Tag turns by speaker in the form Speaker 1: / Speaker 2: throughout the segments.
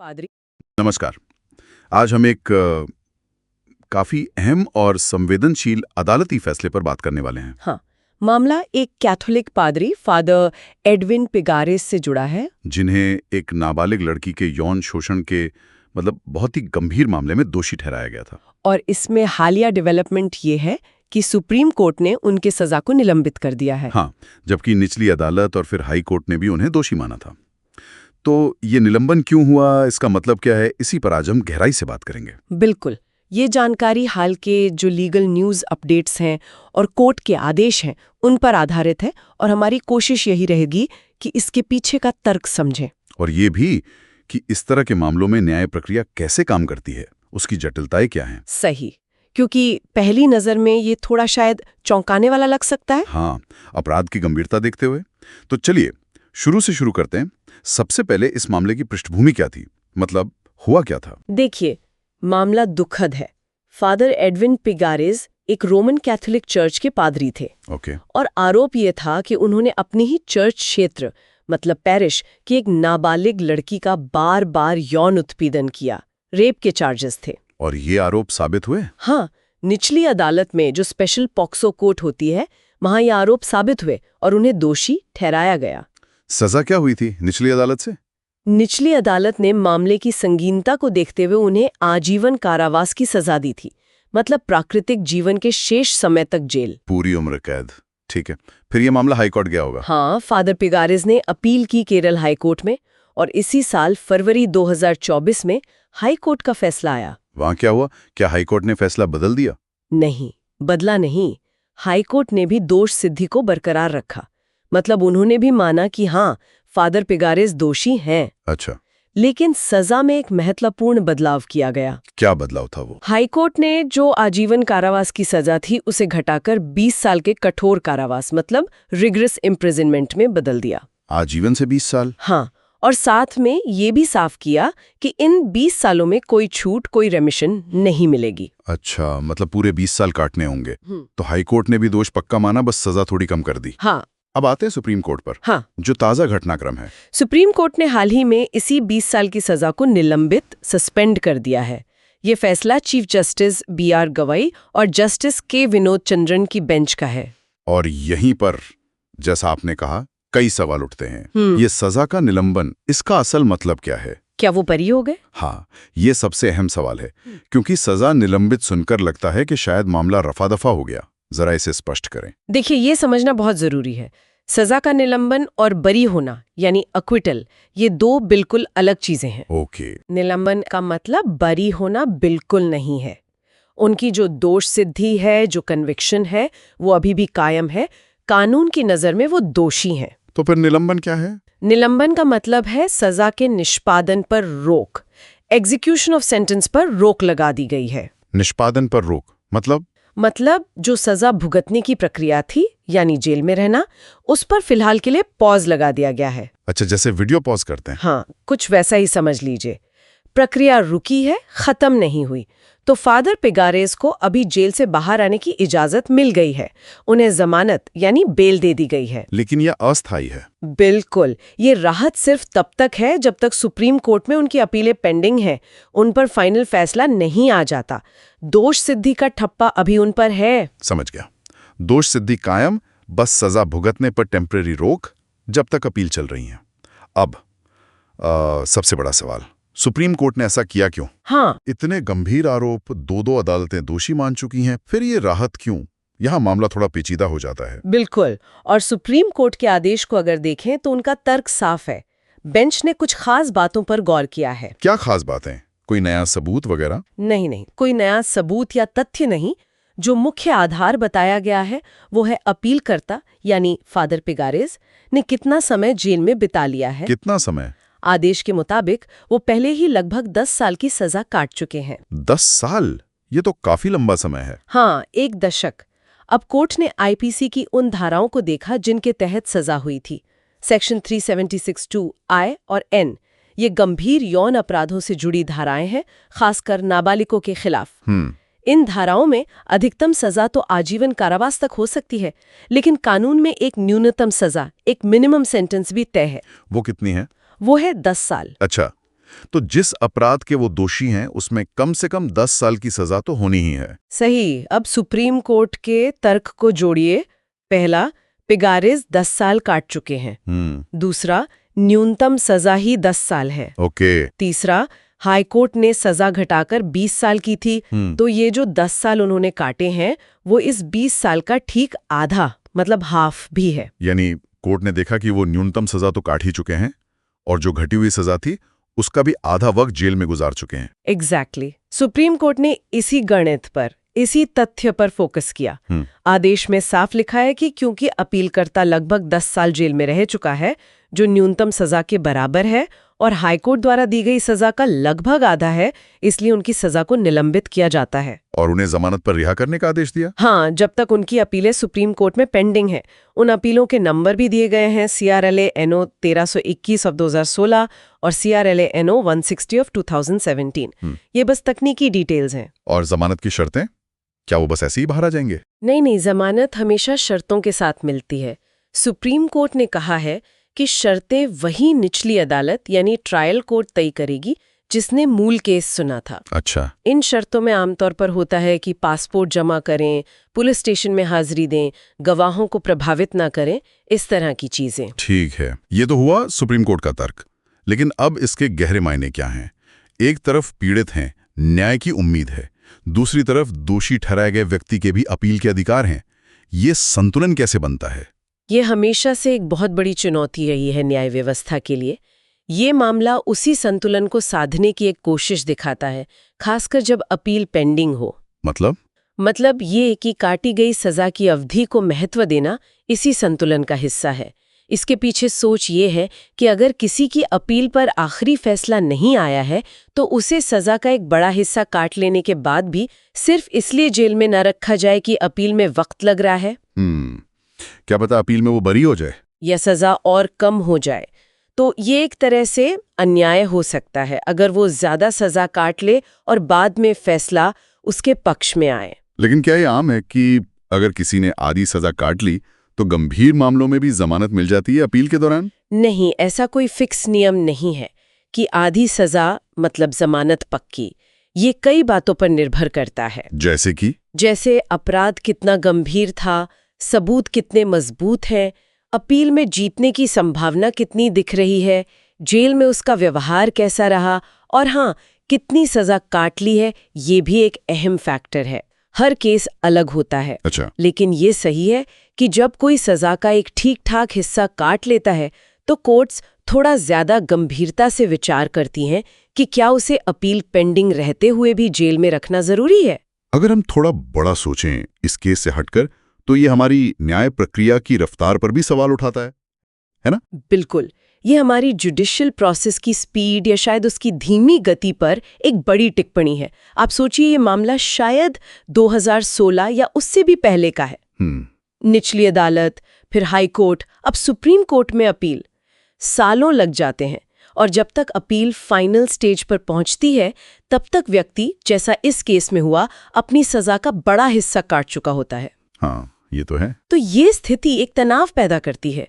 Speaker 1: पादरी।
Speaker 2: नमस्कार। आज हम एक काफी अहम और संवेदनशील अदालती फैसले पर बात करने वाले हैं।
Speaker 1: हाँ, मामला एक कैथोलिक पादरी फादर एडविन पिगारेस से जुड़ा है।
Speaker 2: जिन्हें एक नाबालिग लड़की के यौन शोषण के बहुत ही गंभीर मामले में दोषी ठहराया गया था।
Speaker 1: और इसमें हालिया डेवलपमेंट ये है कि सुप्रीम कोर्ट ने उनके सजा को निलंबित कर दिया है।
Speaker 2: हाँ, जबकि निचली अदालत और फिर हाई कोर्ट ने भी उन्हें दोषी माना था। तो ये निलंबन क्यों हुआ, इसका मतलब क्या है, इसी पर आज हम गहराई से बात करेंगे।
Speaker 1: बिल्कुल, ये जानकारी हाल के जो लीगल न्यूज़ अपडेट्स हैं और कोर्ट के आदेश हैं उन पर आधारित है, और हमारी कोशिश यही रहेगी कि इसके पीछे का तर्क समझें।
Speaker 2: और ये भी कि इस तरह के मामलों में न्याय प्रक्रिया कैसे काम करती है, उसकी जटिलताएं क्या हैं।
Speaker 1: सही, क्योंकि पहली नज़र में ये थोड़ा शायद चौंकाने वाला लग सकता है।
Speaker 2: हाँ, अपराध की गंभीरता देखते हुए। तो चलिए शुरू से शुरू करते हैं। सबसे पहले इस मामले की पृष्ठभूमि क्या थी, मतलब हुआ क्या था?
Speaker 1: देखिए, मामला दुखद है। फादर एडविन पिगारेस एक रोमन कैथोलिक चर्च के पादरी थे।
Speaker 2: ओके।
Speaker 1: और आरोप ये था कि उन्होंने अपनी ही चर्च क्षेत्र मतलब पैरिश की एक नाबालिग लड़की का बार बार यौन उत्पीड़न किया। रेप के चार्जेस थे।
Speaker 2: और ये आरोप साबित हुए?
Speaker 1: हाँ, निचली अदालत में जो स्पेशल पॉक्सो कोर्ट होती है, वहां ये आरोप साबित हुए और उन्हें दोषी ठहराया गया।
Speaker 2: सजा क्या हुई थी निचली अदालत से?
Speaker 1: निचली अदालत ने मामले की संगीनता को देखते हुए उन्हें आजीवन कारावास की सजा दी थी, मतलब प्राकृतिक जीवन के शेष समय तक जेल।
Speaker 2: पूरी उम्र कैद। ठीक है, फिर ये मामला हाई कोर्ट गया होगा।
Speaker 1: हाँ, फादर पिगारेस ने अपील की केरल हाई कोर्ट में, और इसी साल फरवरी 2024 में हाई कोर्ट का फैसला आया।
Speaker 2: वहां क्या हुआ? क्या हाई कोर्ट ने फैसला बदल दिया?
Speaker 1: नहीं, बदला नहीं। हाई कोर्ट ने भी दोष सिद्धि को बरकरार रखा, मतलब उन्होंने भी माना कि हाँ, फादर पिगारेस दोषी हैं।
Speaker 2: अच्छा,
Speaker 1: लेकिन सजा में एक महत्वपूर्ण बदलाव किया गया।
Speaker 2: क्या बदलाव था वो?
Speaker 1: हाई कोर्ट ने जो आजीवन कारावास की सजा थी उसे घटाकर 20 साल के कठोर कारावास मतलब रिगरस इम्प्रिजनमेंट में बदल दिया।
Speaker 2: आजीवन से 20 साल?
Speaker 1: हाँ, और साथ में ये भी साफ किया कि इन 20 सालों में कोई छूट, कोई रेमिशन नहीं मिलेगी।
Speaker 2: अच्छा, मतलब पूरे 20 साल काटने होंगे। तो हाई कोर्ट ने भी दोष पक्का माना, बस सजा थोड़ी कम कर दी।
Speaker 1: हाँ।
Speaker 2: अब आते हैं सुप्रीम कोर्ट पर।
Speaker 1: हाँ,
Speaker 2: जो ताज़ा घटनाक्रम है।
Speaker 1: सुप्रीम कोर्ट ने हाल ही में इसी 20 साल की सजा को निलंबित सस्पेंड कर दिया है। ये फैसला चीफ जस्टिस BR गवई और जस्टिस के विनोद चंद्रन की बेंच का है।
Speaker 2: और यहीं पर, जैसा आपने कहा, कई सवाल उठते हैं। ये सजा का निलंबन, इसका असल मतलब क्या है?
Speaker 1: क्या वो बरी हो गए?
Speaker 2: हाँ, ये सबसे अहम सवाल है, क्योंकि सजा निलंबित सुनकर लगता है कि शायद मामला रफा दफा हो गया। जरा इसे स्पष्ट करें।
Speaker 1: देखिए, ये समझना बहुत जरूरी है। सजा का निलंबन और बरी होना यानी अक्विटल, ये दो बिल्कुल अलग चीजें हैं।
Speaker 2: ओके।
Speaker 1: निलंबन का मतलब बरी होना बिल्कुल नहीं है। उनकी जो दोष सिद्धि है, जो कन्विक्शन है, वो अभी भी कायम है। कानून की नजर में वो दोषी हैं।
Speaker 2: तो फिर निलंबन क्या है?
Speaker 1: निलंबन का मतलब है सजा के निष्पादन पर रोक, एग्जीक्यूशन ऑफ सेंटेंस पर रोक लगा दी गई है।
Speaker 2: निष्पादन पर रोक
Speaker 1: मतलब जो सजा भुगतने की प्रक्रिया थी यानी जेल में रहना, उस पर फिलहाल के लिए पॉज लगा दिया गया है।
Speaker 2: अच्छा, जैसे वीडियो पॉज करते हैं।
Speaker 1: हाँ, कुछ वैसा ही समझ लीजिए। प्रक्रिया रुकी है, खत्म नहीं हुई। तो फादर पिगारेस को अभी जेल से बाहर आने की इजाजत मिल गई है। उन्हें जमानत यानी बेल दे दी गई है।
Speaker 2: लेकिन यह अस्थायी है।
Speaker 1: बिल्कुल, ये राहत सिर्फ तब तक है जब तक सुप्रीम कोर्ट में उनकी अपीलें पेंडिंग है, उन पर फाइनल फैसला नहीं आ जाता। दोष सिद्धि का ठप्पा अभी उन पर है।
Speaker 2: समझ गया। दोष सिद्धि कायम, बस सजा भुगतने पर टेम्परेरी रोक, जब तक अपील चल रही है। अब सबसे बड़ा सवाल, सुप्रीम कोर्ट ने ऐसा किया क्यों?
Speaker 1: हाँ,
Speaker 2: इतने गंभीर आरोप दो अदालतें दोषी मान चुकी हैं, फिर ये राहत क्यों? यहाँ मामला थोड़ा पेचीदा हो जाता है।
Speaker 1: बिल्कुल, और सुप्रीम कोर्ट के आदेश को अगर देखें तो उनका तर्क साफ है। बेंच ने कुछ खास बातों पर गौर किया है।
Speaker 2: क्या खास बातें? कोई नया सबूत वगैरह?
Speaker 1: नहीं, कोई नया सबूत या तथ्य नहीं। जो मुख्य आधार बताया गया है वो है अपीलकर्ता यानी फादर पिगारेस ने कितना समय जेल में बिता लिया है।
Speaker 2: कितना समय?
Speaker 1: आदेश के मुताबिक वो पहले ही लगभग 10 साल की सजा काट चुके हैं।
Speaker 2: 10 साल? ये तो काफी लंबा समय है।
Speaker 1: हाँ, 1 दशक। अब कोर्ट ने IPC की उन धाराओं को देखा जिनके तहत सजा हुई थी। सेक्शन 376(2) I और N, ये गंभीर यौन अपराधों से जुड़ी धाराएं हैं, खासकर नाबालिगों के खिलाफ। इन धाराओं में अधिकतम सजा तो आजीवन कारावास तक हो सकती है, लेकिन कानून में एक न्यूनतम सजा, एक मिनिमम सेंटेंस भी तय है।
Speaker 2: वो कितनी है?
Speaker 1: वो है 10 साल।
Speaker 2: अच्छा, तो जिस अपराध के वो दोषी हैं उसमें कम से कम 10 साल की सजा तो होनी ही है।
Speaker 1: सही। अब सुप्रीम कोर्ट के तर्क को जोड़िए। पहला, पिगारेज 10 साल काट चुके हैं। दूसरा, न्यूनतम सजा ही 10 साल है।
Speaker 2: ओके।
Speaker 1: तीसरा, हाईकोर्ट ने सजा घटाकर 20 साल की थी, तो ये जो 10 साल उन्होंने काटे हैं वो इस 20 साल का ठीक आधा, मतलब हाफ भी है।
Speaker 2: यानी कोर्ट ने देखा कि वो न्यूनतम सजा तो काट ही चुके हैं और जो घटी हुई सजा थी उसका भी आधा वक्त जेल में गुजार चुके हैं।
Speaker 1: एग्जैक्टली। सुप्रीम कोर्ट ने इसी गणित पर, इसी तथ्य पर फोकस किया। आदेश में साफ लिखा है कि क्योंकि अपीलकर्ता लगभग 10 साल जेल में रह चुका है, जो न्यूनतम सजा के बराबर है, और हाईकोर्ट द्वारा दी गई सजा का लगभग आधा है, इसलिए उनकी सजा को निलंबित किया जाता है।
Speaker 2: और उन्हें जमानत पर रिहा करने का आदेश दिया?
Speaker 1: हाँ, जब तक उनकी अपीलें सुप्रीम कोर्ट में पेंडिंग हैं। उन अपीलों के नंबर भी दिए गए हैं, CRLA NO 1321 ऑफ 2016 और CRLA NO 160 ऑफ 2017। ये बस तकनीकी डिटेल्स हैं।
Speaker 2: और जमानत की शर्तें, क्या वो बस ऐसे ही बाहर आ जाएंगे?
Speaker 1: नहीं, जमानत हमेशा शर्तों के साथ मिलती है। सुप्रीम कोर्ट ने कहा है कि शर्तें वही निचली अदालत यानी ट्रायल कोर्ट तय करेगी जिसने मूल केस सुना था।
Speaker 2: अच्छा।
Speaker 1: इन शर्तों में आमतौर पर होता है कि पासपोर्ट जमा करें, पुलिस स्टेशन में हाजिरी दें, गवाहों को प्रभावित ना करें, इस तरह की चीजें।
Speaker 2: ठीक है, ये तो हुआ सुप्रीम कोर्ट का तर्क। लेकिन अब इसके गहरे मायने क्या हैं? एक तरफ पीड़ित हैं, न्याय की उम्मीद है, दूसरी तरफ दोषी ठहराए गए व्यक्ति के भी अपील के अधिकार हैं। ये संतुलन कैसे बनता है?
Speaker 1: ये हमेशा से एक बहुत बड़ी चुनौती रही है न्याय व्यवस्था के लिए। ये मामला उसी संतुलन को साधने की एक कोशिश दिखाता है, खासकर जब अपील पेंडिंग हो। मतलब ये कि काटी गई सजा की अवधि को महत्व देना इसी संतुलन का हिस्सा है। इसके पीछे सोच ये है कि अगर किसी की अपील पर आखिरी फैसला नहीं आया है तो उसे सजा का एक बड़ा हिस्सा काट लेने के बाद भी सिर्फ इसलिए जेल में न रखा जाए कि अपील में वक्त लग रहा है।
Speaker 2: क्या पता अपील में वो बरी हो जाए
Speaker 1: या सजा और कम हो जाए। तो ये एक तरह से अन्याय हो सकता है अगर वो ज्यादा सजा काट ले और बाद में फैसला उसके पक्ष में आए।
Speaker 2: लेकिन क्या ये आम है कि अगर किसी ने आधी सजा काट ली तो गंभीर मामलों में भी जमानत मिल जाती है अपील के दौरान?
Speaker 1: नहीं, ऐसा कोई फिक्स नियम नहीं है कि आधी सजा मतलब जमानत पक्की। ये कई बातों पर निर्भर करता है।
Speaker 2: जैसे
Speaker 1: अपराध कितना गंभीर था, सबूत कितने मजबूत हैं, अपील में जीतने की संभावना कितनी दिख रही है, जेल में उसका व्यवहार कैसा रहा, और हाँ, कितनी सजा काट ली है, ये भी एक अहम फैक्टर है। हर केस अलग होता है।
Speaker 2: अच्छा।
Speaker 1: लेकिन ये सही है कि जब कोई सजा का एक ठीक-ठाक हिस्सा काट लेता है तो कोर्ट्स थोड़ा ज्यादा गंभीरता से विचार करती हैं कि क्या उसे अपील पेंडिंग रहते हुए भी जेल में रखना जरूरी है।
Speaker 2: अगर हम थोड़ा बड़ा सोचें इस केस से हटकर, तो ये हमारी न्याय प्रक्रिया की रफ्तार पर भी सवाल उठाता है ना?
Speaker 1: बिल्कुल। ये हमारी जुडिशियल प्रोसेस की स्पीड या शायद उसकी धीमी गति पर एक बड़ी टिप्पणी है। आप सोचिए, ये मामला शायद 2016 या उससे भी पहले का है। निचली अदालत, फिर हाई कोर्ट, अब सुप्रीम कोर्ट में अपील। सालों लग जाते हैं और जब तक अपील फाइनल स्टेज पर पहुंचती है तब तक व्यक्ति, जैसा इस केस में हुआ, अपनी सजा का बड़ा हिस्सा काट चुका होता है।
Speaker 2: हाँ, ये तो है।
Speaker 1: तो ये स्थिति एक तनाव पैदा करती है।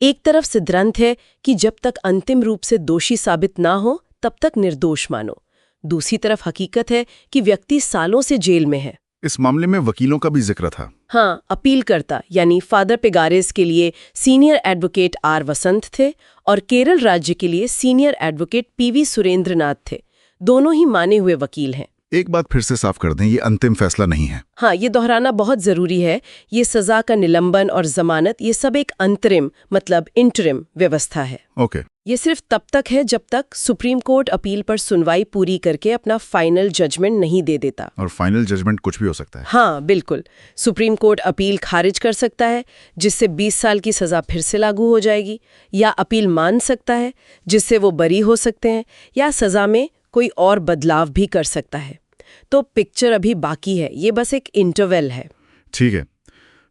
Speaker 1: एक तरफ सिद्धांत है कि जब तक अंतिम रूप से दोषी साबित ना हो तब तक निर्दोष मानो। दूसरी तरफ हकीकत है कि व्यक्ति सालों से जेल में है।
Speaker 2: इस मामले में वकीलों का भी जिक्र था।
Speaker 1: हाँ, अपीलकर्ता यानी फादर पिगारेस के लिए सीनियर एडवोकेट आर वसंत थे और केरल राज्य के लिए सीनियर एडवोकेट PV सुरेंद्रनाथ थे। दोनों ही माने हुए वकील हैं।
Speaker 2: एक बात फिर से साफ कर दें, ये अंतिम फैसला नहीं है।
Speaker 1: हाँ, ये दोहराना बहुत जरूरी है। ये सजा का निलंबन और जमानत, ये सब एक अंतरिम मतलब इंटरिम व्यवस्था है।
Speaker 2: ओके।
Speaker 1: ये सिर्फ तब तक है जब तक सुप्रीम कोर्ट अपील पर सुनवाई पूरी करके अपना फाइनल जजमेंट नहीं दे देता।
Speaker 2: और फाइनल जजमेंट कुछ भी हो सकता है।
Speaker 1: हाँ, बिल्कुल। सुप्रीम कोर्ट अपील खारिज कर सकता है, जिससे 20 साल की सजा फिर से लागू हो जाएगी, या अपील मान सकता है, जिससे वो बरी हो सकते हैं, या सजा में कोई और बदलाव भी कर सकता है। तो पिक्चर अभी बाकी है, ये बस एक इंटरवल है।
Speaker 2: ठीक है,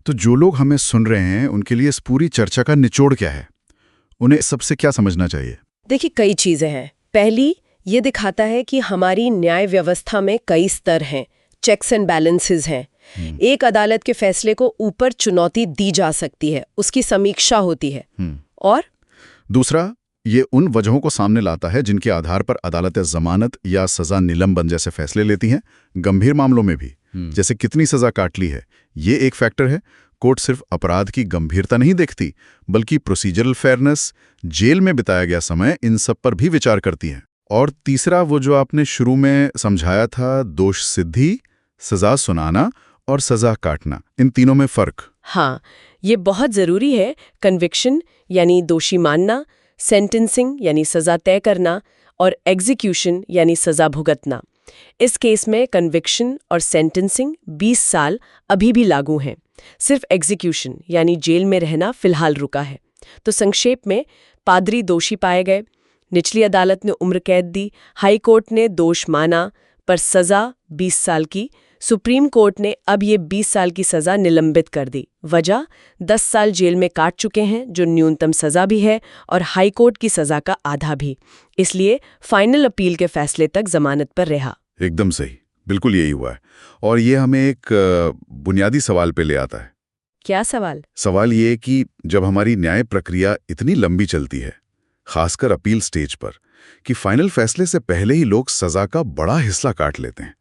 Speaker 2: तो जो लोग हमें सुन रहे हैं उनके लिए इस पूरी चर्चा का निचोड़ क्या है? उन्हें सबसे क्या समझना चाहिए?
Speaker 1: देखिए, कई चीजें हैं। पहली, ये दिखाता है कि हमारी न्याय व्यवस्था में कई स्तर हैं, चेक्स एंड बैलेंसेस हैं। एक अदालत के फैसले को ऊपर चुनौती दी जा सकती है, उसकी समीक्षा होती है। और
Speaker 2: दूसरा, ये उन वजहों को सामने लाता है जिनके आधार पर अदालतें जमानत या सजा निलंबन जैसे फैसले लेती हैं। गंभीर मामलों में भी, जैसे कितनी सजा काट ली है, ये एक फैक्टर है। कोर्ट सिर्फ अपराध की गंभीरता नहीं देखती, बल्कि प्रोसीजरल फेयरनेस, जेल में बिताया गया समय, इन सब पर भी विचार करती है। और तीसरा, वो जो आपने शुरू में समझाया था, दोष सिद्धि, सजा सुनाना और सजा काटना, इन तीनों में फर्क।
Speaker 1: हाँ, ये बहुत जरूरी है। कन्विक्शन यानी दोषी मानना, सेंटेंसिंग यानी सजा तय करना, और एग्जीक्यूशन यानी सजा भुगतना। इस केस में कन्विक्शन और सेंटेंसिंग 20 साल अभी भी लागू हैं। सिर्फ एग्जीक्यूशन यानी जेल में रहना फिलहाल रुका है। तो संक्षेप में, पादरी दोषी पाए गए, निचली अदालत ने उम्र कैद दी, हाई कोर्ट ने दोष माना पर सजा 20 साल की, सुप्रीम कोर्ट ने अब ये 20 साल की सजा निलंबित कर दी। वजह, 10 साल जेल में काट चुके हैं, जो न्यूनतम सजा भी है और हाई कोर्ट की सजा का आधा भी। इसलिए फाइनल अपील के फैसले तक जमानत पर रहा।
Speaker 2: एकदम सही, बिल्कुल यही हुआ है। और ये हमें एक बुनियादी सवाल पे ले आता है।
Speaker 1: क्या सवाल?
Speaker 2: सवाल ये कि जब हमारी न्याय प्रक्रिया इतनी लंबी चलती है, खासकर अपील स्टेज पर, कि फाइनल फैसले से पहले ही लोग सजा का बड़ा हिस्सा काट लेते हैं,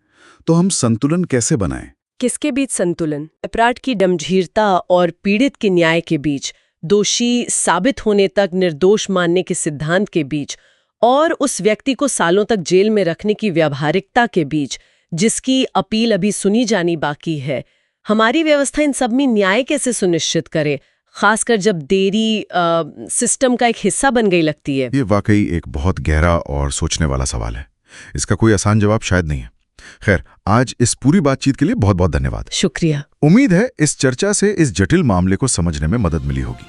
Speaker 2: तो हम संतुलन कैसे बनाएं?
Speaker 1: किसके बीच संतुलन? अपराध की गंभीरता और पीड़ित के न्याय के बीच, दोषी साबित होने तक निर्दोष मानने के सिद्धांत के बीच, और उस व्यक्ति को सालों तक जेल में रखने की व्यावहारिकता के बीच, जिसकी अपील अभी सुनी जानी बाकी है। हमारी व्यवस्था इन सब में न्याय कैसे सुनिश्चित करे, खासकर जब देरी सिस्टम का एक हिस्सा बन गई लगती है?
Speaker 2: ये वाकई एक बहुत गहरा और सोचने वाला सवाल है। इसका कोई आसान जवाब शायद नहीं है। खैर, आज इस पूरी बातचीत के लिए बहुत बहुत धन्यवाद।
Speaker 1: शुक्रिया।
Speaker 2: उम्मीद है इस चर्चा से इस जटिल मामले को समझने में मदद मिली होगी।